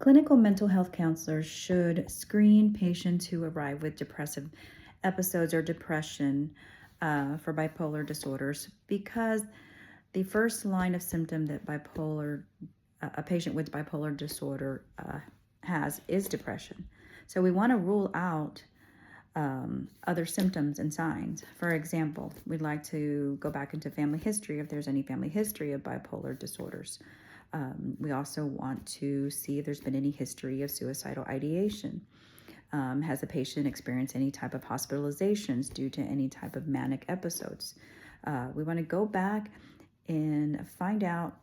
Clinical mental health counselors should screen patients who arrive with depressive episodes or depression for bipolar disorders because the first line of symptom that a patient with bipolar disorder has is depression. So we want to rule out other symptoms and signs. For example, we'd like to go back into family history if there's any family history of bipolar disorders. We also want to see if there's been any history of suicidal ideation. Has the patient experienced any type of hospitalizations due to any type of manic episodes? We want to go back and find out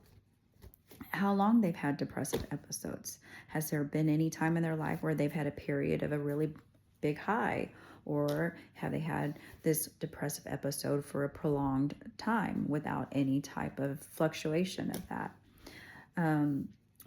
how long they've had depressive episodes. Has there been any time in their life where they've had a period of a really big high, or have they had this depressive episode for a prolonged time without any type of fluctuation of that?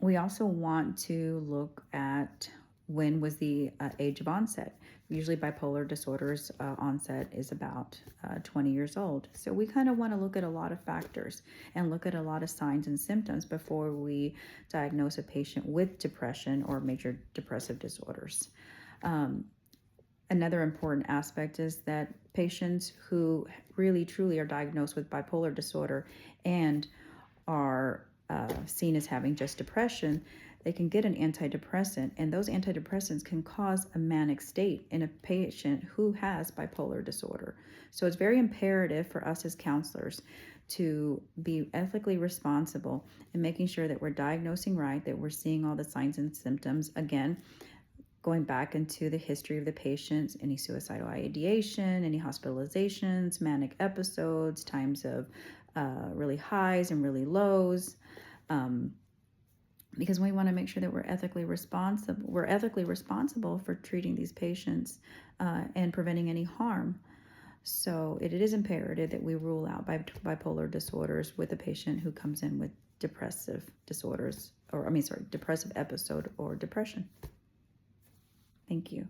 We also want to look at when was the age of onset. Usually bipolar disorders onset is about 20 years old. So we kind of want to look at a lot of factors and look at a lot of signs and symptoms before we diagnose a patient with depression or major depressive disorders. Another important aspect is that patients who really truly are diagnosed with bipolar disorder and are seen as having just depression, they can get an antidepressant, and those antidepressants can cause a manic state in a patient who has bipolar disorder. So it's very imperative for us as counselors to be ethically responsible in making sure that we're diagnosing right, that we're seeing all the signs and symptoms. Again, going back into the history of the patients, any suicidal ideation, any hospitalizations, manic episodes, times of really highs and really lows, because we want to make sure that we're ethically responsible. We're ethically responsible for treating these patients and preventing any harm. So it is imperative that we rule out bipolar disorders with a patient who comes in with depressive episode or depression. Thank you.